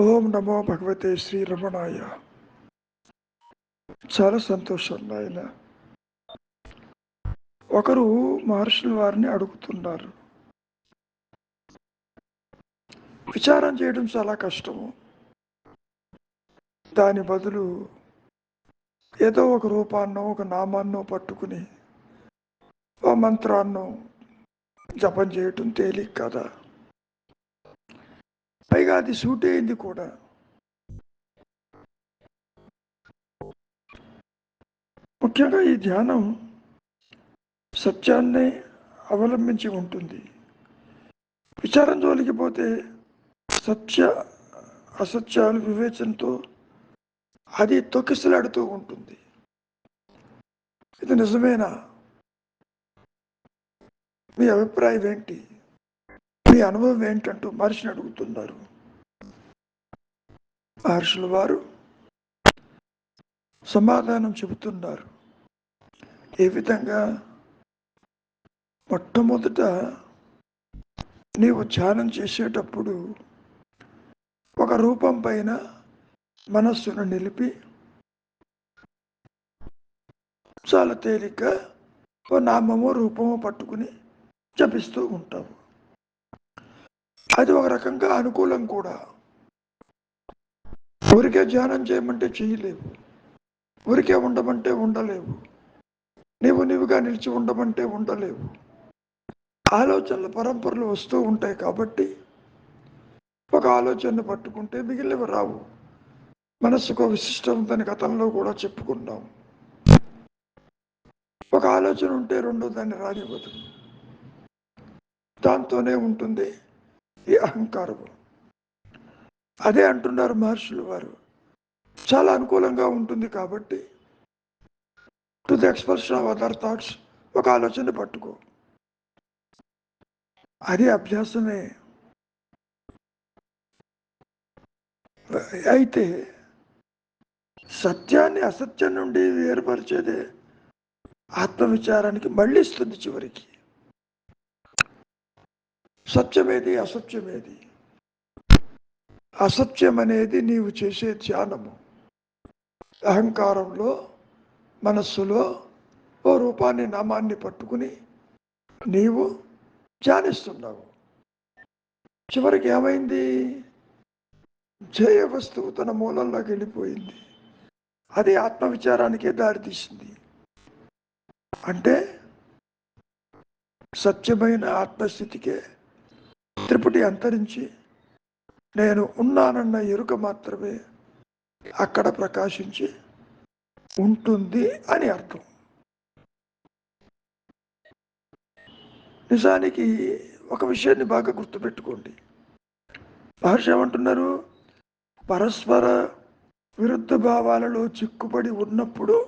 ఓం నమో భగవతే శ్రీరమణాయ. చాలా సంతోషం నాయన. ఒకరు మహర్షుల వారిని అడుగుతున్నారు, విచారం చేయడం చాలా కష్టము, దాని బదులు ఏదో ఒక రూపాన్నో ఒక నామాన్నో పట్టుకుని ఓ మంత్రాన్నో జపం చేయటం తేలిక కదా, పైగా అది సూట్ అయింది కూడా. ముఖ్యంగా ఈ ధ్యానం సత్యాన్నే అవలంబించి ఉంటుంది. విచారం జోలికి పోతే సత్య అసత్యాలు వివేచనతో అది తొక్కిసలాడుతూ ఉంటుంది. ఇది నిజమేనా? మీ అభిప్రాయం ఏంటి? మీ అనుభవం ఏంటంటూ మహర్షిని అడుగుతున్నారు. మహర్షుల వారు సమాధానం చెబుతున్నారు. ఏ విధంగా? మొట్టమొదట నీవు ధ్యానం చేసేటప్పుడు ఒక రూపం పైన మనస్సును నిలిపి చాలా తేలిక ఓ నామము రూపము పట్టుకుని జపిస్తూ ఉంటావు. అది ఒక రకంగా అనుకూలం కూడా. ఊరికే ధ్యానం చేయమంటే చేయలేవు, ఊరికే ఉండమంటే ఉండలేవు, నీవుగా నిలిచి ఉండమంటే ఉండలేవు. ఆలోచనల పరంపరలు వస్తూ ఉంటాయి కాబట్టి ఒక ఆలోచనను పట్టుకుంటే మిగిలినవి రావు. మనస్సుకు విశిష్టం ఉందని గతంలో కూడా చెప్పుకున్నాం. ఒక ఆలోచన ఉంటే రెండో దాన్ని రానివ్వదు, దాంతోనే ఉంటుంది ఈ అహంకారము. అదే అంటున్నారు మహర్షులు వారు. చాలా అనుకూలంగా ఉంటుంది కాబట్టి to the expression of other thoughts ఒక ఆలోచన పట్టుకో, అది అభ్యాసమే. అయితే సత్యాన్ని అసత్యం నుండి వేరుపరిచేదే ఆత్మవిచారానికి మళ్ళిస్తుంది. చివరికి సత్యమేది, అసత్యమేది? అసత్యం అనేది నీవు చేసే ధ్యానము. అహంకారంలో మనస్సులో ఓ రూపాన్ని నామాన్ని పట్టుకుని నీవు ధ్యానిస్తున్నావు. చివరికి ఏమైంది? జయ వస్తువు తన మూలంలోకి వెళ్ళిపోయింది. అది ఆత్మవిచారానికే దారితీసింది. అంటే సత్యమైన ఆత్మస్థితికే త్రిపుటి అంతరించి నేను ఉన్నానన్న ఎరుక మాత్రమే అక్కడ ప్రకాశించి ఉంటుంది అని అర్థం. నిజానికి ఒక విషయాన్ని బాగా గుర్తుపెట్టుకోండి. మహర్షి ఏమంటున్నారు? పరస్పర విరుద్ధ భావాలలో చిక్కుపడి ఉన్నప్పుడు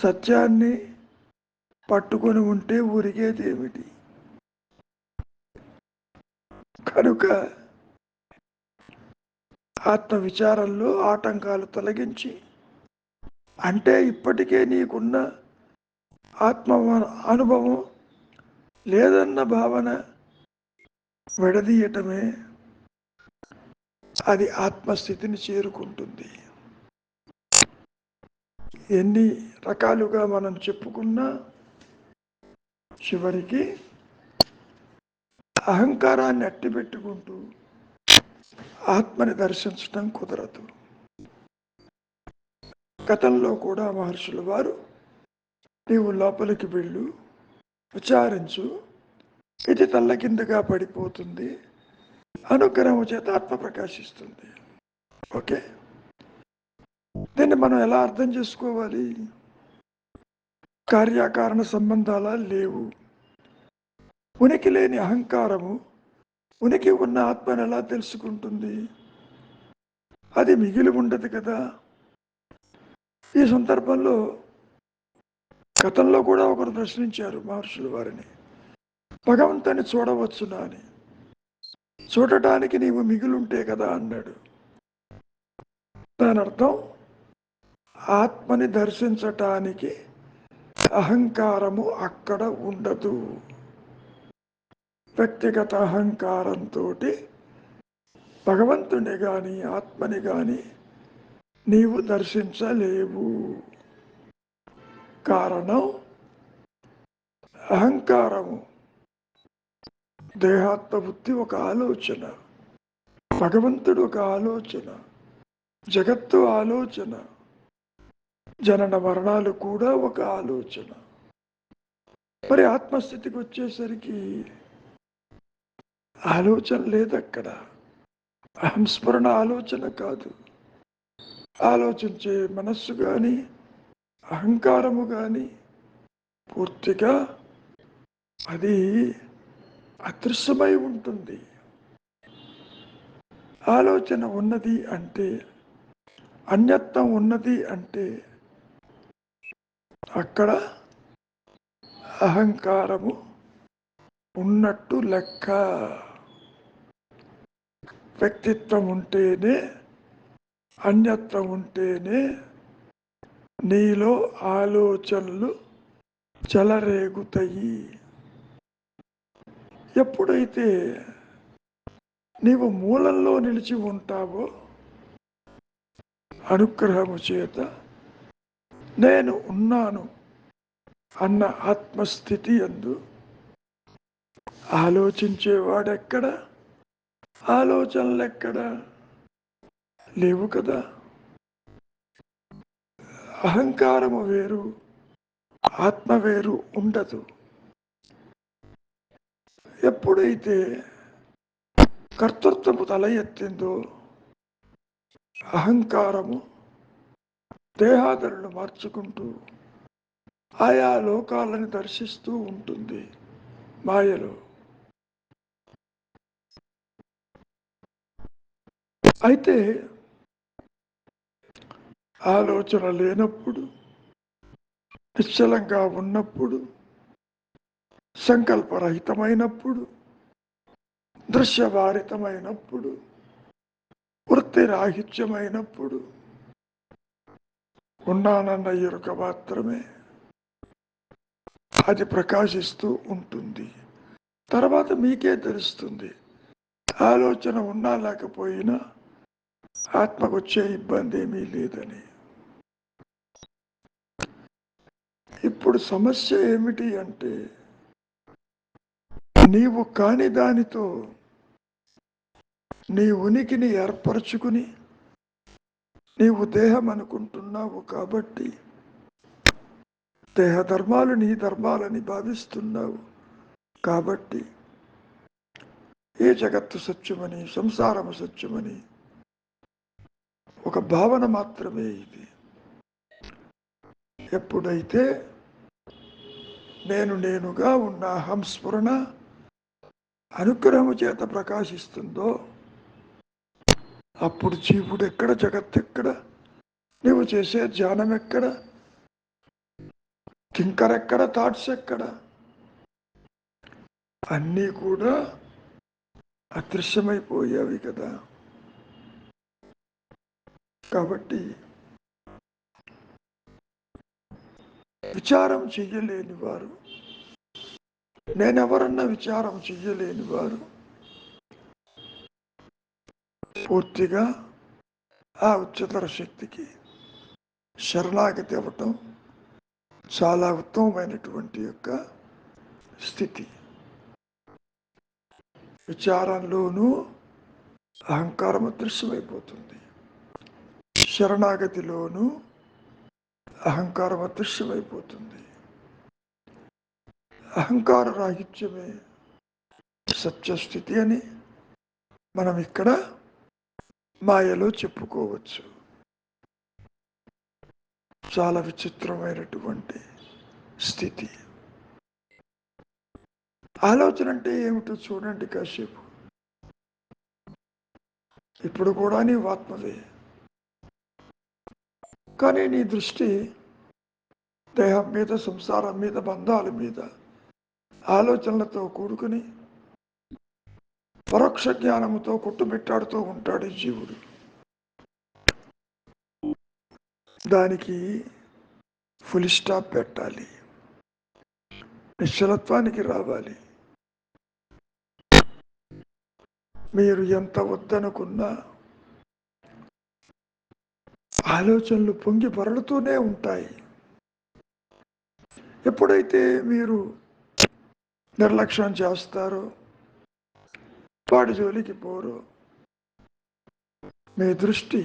సత్యాన్ని పట్టుకొని ఉంటే ఊరిగేది ఏమిటి? కనుక ఆత్మ విచారంలో ఆటంకాలు తొలగించి, అంటే ఇప్పటికే నీకున్న ఆత్మ అనుభవం లేదన్న భావన విడదీయటమే అది ఆత్మస్థితిని చేరుకుంటుంది. ఎన్ని రకాలుగా మనం చెప్పుకున్నా చివరికి అహంకారాన్ని అట్టిపెట్టుకుంటూ ఆత్మని దర్శించడం కుదరదు. గతంలో కూడా మహర్షుల వారు నీవు లోపలికి వెళ్ళు, విచారించు, ఇది తల్ల కిందగా పడిపోతుంది, అనుగ్రహం చేత ఆత్మ ప్రకాశిస్తుంది. ఓకే, దీన్ని మనం ఎలా అర్థం చేసుకోవాలి? కార్యకారణ సంబంధాల లేవు. ఉనికి లేని అహంకారము ఉనికి ఉన్న ఆత్మను ఎలా తెలుసుకుంటుంది? అది మిగిలి ఉండదు కదా. ఈ సందర్భంలో గతంలో కూడా ఒకరు ప్రశ్నించారు మహర్షుల వారిని, భగవంతుని చూడవచ్చునా అని. చూడటానికి నీవు మిగిలుంటే కదా అన్నాడు. దాని అర్థం ఆత్మని దర్శించటానికి అహంకారము అక్కడ ఉండదు. వ్యక్తిగత అహంకారంతో భగవంతుని గాని ఆత్మని గాని నీవు దర్శించలేవు. కారణం అహంకారము. దేహాత్మ బుద్ధి ఒక ఆలోచన, భగవంతుడు ఒక ఆలోచన, జగత్తు ఆలోచన, జనన మరణాలు కూడా ఒక ఆలోచన. మరి ఆత్మస్థితికి వచ్చేసరికి ఆలోచన లేదక్కడ. అహంస్మరణ ఆలోచన కాదు. ఆలోచించే మనస్సు కానీ అహంకారము కానీ పూర్తిగా అది అదృశ్యమై ఉంటుంది. ఆలోచన ఉన్నది అంటే, అన్యత్వం ఉన్నది అంటే అక్కడ అహంకారము ఉన్నట్టు లెక్క. వ్యక్తిత్వం ఉంటేనే, అన్యత్వం ఉంటేనే నీలో ఆలోచనలు చెలరేగుతాయి. ఎప్పుడైతే నీవు మూలంలో నిలిచి ఉంటావో అనుగ్రహము చేత నేను ఉన్నాను అన్న ఆత్మస్థితి యందు ఆలోచించేవాడెక్కడ, ఆలోచనలెక్కడ లేవు కదా. అహంకారము వేరు, ఆత్మ వేరు ఉండదు. ఎప్పుడైతే కర్తృత్వము తల ఎత్తిందో అహంకారము దేహాదరణ మార్చుకుంటూ ఆయా లోకాలను దర్శిస్తూ ఉంటుంది మాయలో. అయితే ఆలోచన లేనప్పుడు, నిశ్చలంగా ఉన్నప్పుడు, సంకల్పరహితమైనప్పుడు, దృశ్యవారితమైనప్పుడు, వృత్తిరాహిత్యమైనప్పుడు ఉన్నానన్న ఎరుక మాత్రమే అది ప్రకాశిస్తూ ఉంటుంది. తర్వాత మీకే తెలుస్తుంది ఆలోచన ఉన్నా లేకపోయినా ఆత్మకు వచ్చే ఇబ్బంది ఏమీ లేదని. ఇప్పుడు సమస్య ఏమిటి అంటే, నీవు కాని దానితో నీ ఉనికిని ఏర్పరచుకుని నీవు దేహం అనుకుంటున్నావు కాబట్టి దేహ ధర్మాలు నీ ధర్మాలని భావిస్తున్నావు కాబట్టి ఏ జగత్తు సత్యమని, సంసారము సత్యమని ఒక భావన మాత్రమే ఇది. ఎప్పుడైతే నేనుగా ఉన్న అహంస్ఫురణ అనుగ్రహము చేత ప్రకాశిస్తుందో అప్పుడు జీవుడు ఎక్కడ, జగత్ ఎక్కడ, నువ్వు చేసే ధ్యానం ఎక్కడ, కింకర్ ఎక్కడ, థాట్స్ ఎక్కడ, అన్నీ కూడా అదృశ్యమైపోయావి కదా. కాబట్టి విచారం చెయ్యలేని వారు, నేనెవరన్నా విచారం చెయ్యలేని వారు పూర్తిగా ఆ ఉच्चతర శక్తికి శరణాగతి అవ్వటం చాలా ఉత్తమమైనటువంటి యొక్క స్థితి. విచారంలోనూ అహంకారం అదృశ్యమైపోతుంది, శరణాగతిలోనూ అహంకారం అదృశ్యమైపోతుంది. అహంకార రాహిత్యమే సత్యస్థితి అని మనం ఇక్కడ మాయలో చెప్పుకోవచ్చు. చాలా విచిత్రమైనటువంటి స్థితి. ఆలోచన అంటే ఏమిటో చూడండి కాసేపు. ఇప్పుడు కూడా నీవు ఆత్మవే, కానీ నీ దృష్టి దేహం మీద, సంసారం మీద, బంధాల మీద ఆలోచనలతో కూడుకుని పరోక్ష జ్ఞానముతో కొట్టుమిట్టాడుతూ ఉంటాడు ఈ జీవుడు. దానికి ఫుల్ స్టాప్ పెట్టాలి, నిశ్చలత్వానికి రావాలి. మీరు ఎంత వద్దనుకున్నా ఆలోచనలు పొంగి పొరలుతూనే ఉంటాయి. ఎప్పుడైతే మీరు నిర్లక్ష్యం చేస్తారో, వాడి జోలికి పోరో, మీ దృష్టి,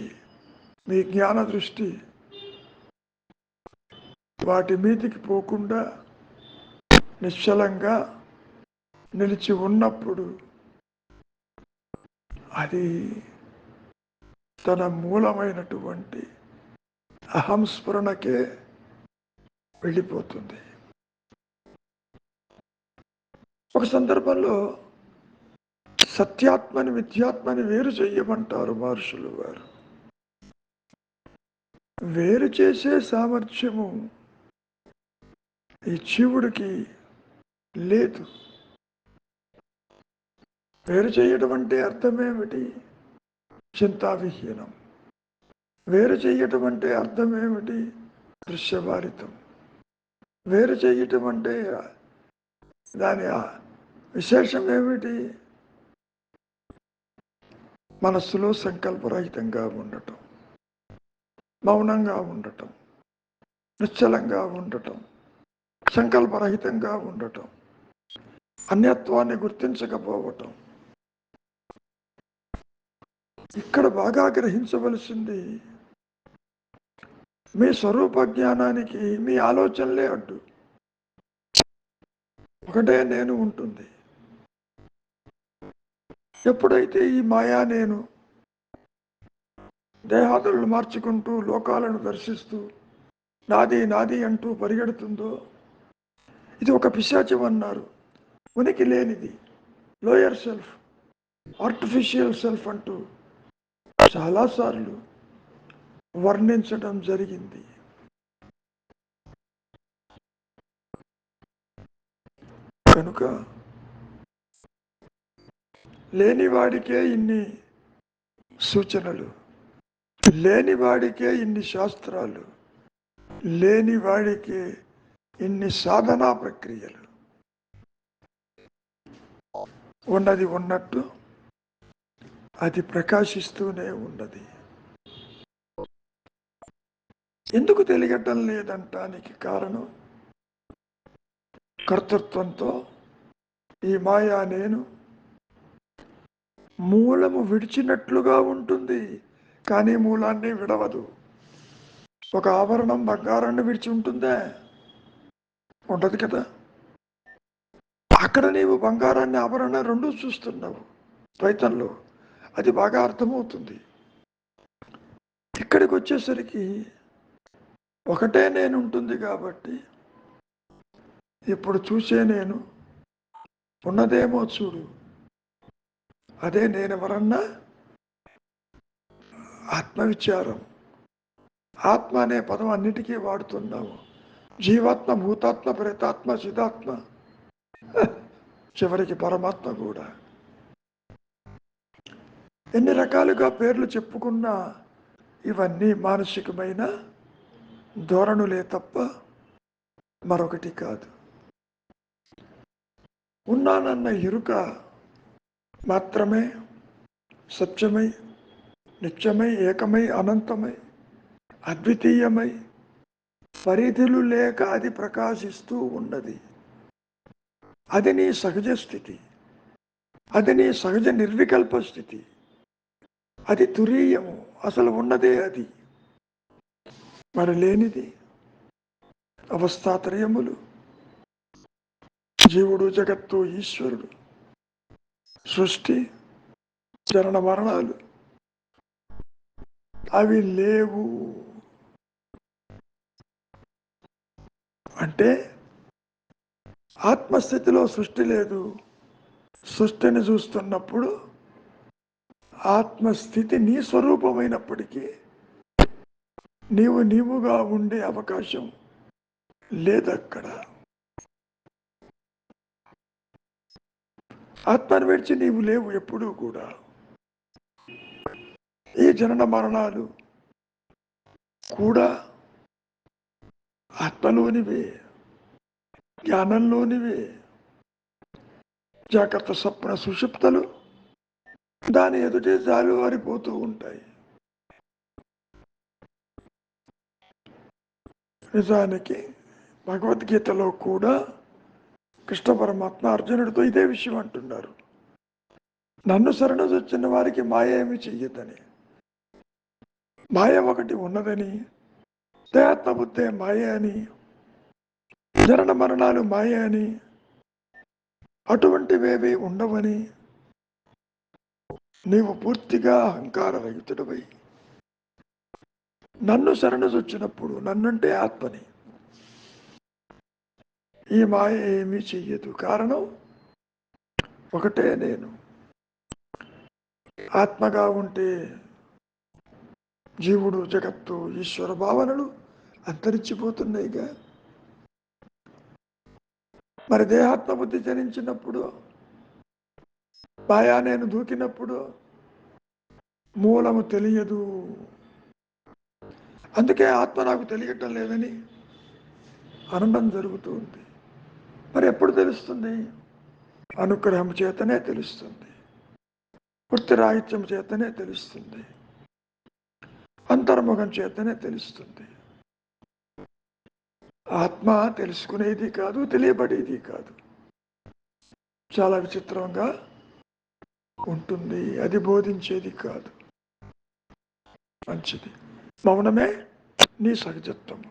మీ జ్ఞాన దృష్టి వాటి మీదికి పోకుండా నిశ్చలంగా నిలిచి ఉన్నప్పుడు అది తన మూలమైనటువంటి అహంస్ఫురణకే వెళ్ళిపోతుంది. ఒక సందర్భంలో సత్యాత్మని మిథ్యాత్మని వేరు చెయ్యమంటారు మహర్షులు వారు. వేరు చేసే సామర్థ్యము ఈ జీవుడికి లేదు. వేరు చేయడం అంటే అర్థమేమిటి? చింతావిహీనం. వేరు చేయటం అంటే అర్థమేమిటి? దృశ్యభారితం. వేరు చేయటం అంటే దాని విశేషం ఏమిటి? మనస్సులో సంకల్పరహితంగా ఉండటం, మౌనంగా ఉండటం, నిశ్చలంగా ఉండటం, సంకల్పరహితంగా ఉండటం, అన్యత్వాన్ని గుర్తించకపోవటం. ఇక్కడ బాగా గ్రహించవలసింది, మీ స్వరూప జ్ఞానానికి మీ ఆలోచనలే అడ్డు. ఒకటే నేను ఉంటుంది. ఎప్పుడైతే ఈ మాయా నేను దేహాదులను మార్చుకుంటూ లోకాలను దర్శిస్తూ నాది నాది అంటూ పరిగెడుతుందో, ఇది ఒక పిశాచం అన్నారు. ఉనికి లేనిది, లోయర్ సెల్ఫ్, ఆర్టిఫిషియల్ సెల్ఫ్ అంటూ చాలాసార్లు వర్ణించడం జరిగింది. కనుక లేనివాడికే ఇన్ని సూచనలు, లేనివాడికే ఇన్ని శాస్త్రాలు, లేనివాడికే ఇన్ని సాధనా ప్రక్రియలు. ఉన్నది ఉన్నట్టు అది ప్రకాశిస్తూనే ఉన్నది. ఎందుకు తెలియటం లేదంటానికి కారణం, కర్తృత్వంతో ఈ మాయా నేను మూలము విడిచినట్లుగా ఉంటుంది, కానీ మూలాన్ని విడవదు. ఒక ఆభరణం బంగారాన్ని విడిచి ఉంటుందే? ఉండదు కదా. అక్కడ నీవు బంగారాన్ని ఆభరణాన్ని రెండూ చూస్తున్నావు ద్వైతంలో, అది బాగా అర్థమవుతుంది. ఇక్కడికి వచ్చేసరికి ఒకటే నేను ఉంటుంది కాబట్టి, ఇప్పుడు చూసే నేను ఉన్నదేమో చూడు, అదే నేనెవరన్నా ఆత్మవిచారం. ఆత్మ అనే పదం అన్నిటికీ వాడుతున్నాము. జీవాత్మ, భూతాత్మ, ప్రేతాత్మ, చిదాత్మ, చివరికి పరమాత్మ కూడా. ఎన్ని రకాలుగా పేర్లు చెప్పుకున్నా ఇవన్నీ మానసికమైన ధోరణులే తప్ప మరొకటి కాదు. ఉన్నానన్న ఎరుక మాత్రమే సత్యమై, నిత్యమై, ఏకమై, అనంతమై, అద్వితీయమై, పరిధులు లేక అది ప్రకాశిస్తూ ఉన్నది. అది నీ సహజ స్థితి, అది నీ సహజ నిర్వికల్ప స్థితి, అది తురీయము, అసలు ఉన్నదే అది. మరి లేనిది అవస్థాత్రయములు, జీవుడు, జగత్తు, ఈశ్వరుడు, సృష్టి, జనన మరణాలు, అవి లేవు. అంటే ఆత్మస్థితిలో సృష్టి లేదు. సృష్టిని చూస్తున్నప్పుడు ఆత్మస్థితి నీ స్వరూపమైనప్పటికీ నీవు నీవుగా ఉండే అవకాశం లేదక్కడ. ఆత్మను విడిచి నీవు లేవు ఎప్పుడూ కూడా. ఈ జనన మరణాలు కూడా ఆత్మలోనివే, జ్ఞానంలోనివే. జాగ్రత్త, స్వప్న, సుషుప్తలు దాని ఎదుటే జాలువారిపోతూ ఉంటాయి. నిజానికి భగవద్గీతలో కూడా కృష్ణ పరమాత్మ అర్జునుడితో ఇదే విషయం అంటున్నారు. నన్ను శరణొచ్చిన వారికి మాయ ఏమి చెయ్యదని. మాయ ఒకటి ఉన్నదని, దేహాత్మబుద్ధే మాయ అని, జనన మరణాలు మాయ అని, అటువంటివేవి ఉండవని, నీవు పూర్తిగా అహంకార రహితుడివై నన్ను శరణొచ్చినప్పుడు, నన్నంటే ఆత్మని, ఈ మాయ ఏమీ చెయ్యదు. కారణం ఒకటే నేను. ఆత్మగా ఉంటే జీవుడు, జగత్తు, ఈశ్వర భావనలు అంతరించిపోతున్నాయిగా. మరి దేహాత్మ బుద్ధి జనించినప్పుడు, మాయా నేను దూకినప్పుడు మూలము తెలియదు. అందుకే ఆత్మ నాకు తెలియటం లేదని అనడం జరుగుతుంది. మరి ఎప్పుడు తెలుస్తుంది? అనుగ్రహం చేతనే తెలుస్తుంది, వృత్తిరాహిత్యం చేతనే తెలుస్తుంది, అంతర్ముఖం చేతనే తెలుస్తుంది. ఆత్మ తెలుసుకునేది కాదు, తెలియబడేది కాదు. చాలా విచిత్రంగా ఉంటుంది. అది బోధించేది కాదు. మంచిది. మౌనమే నీ సహజత్వము.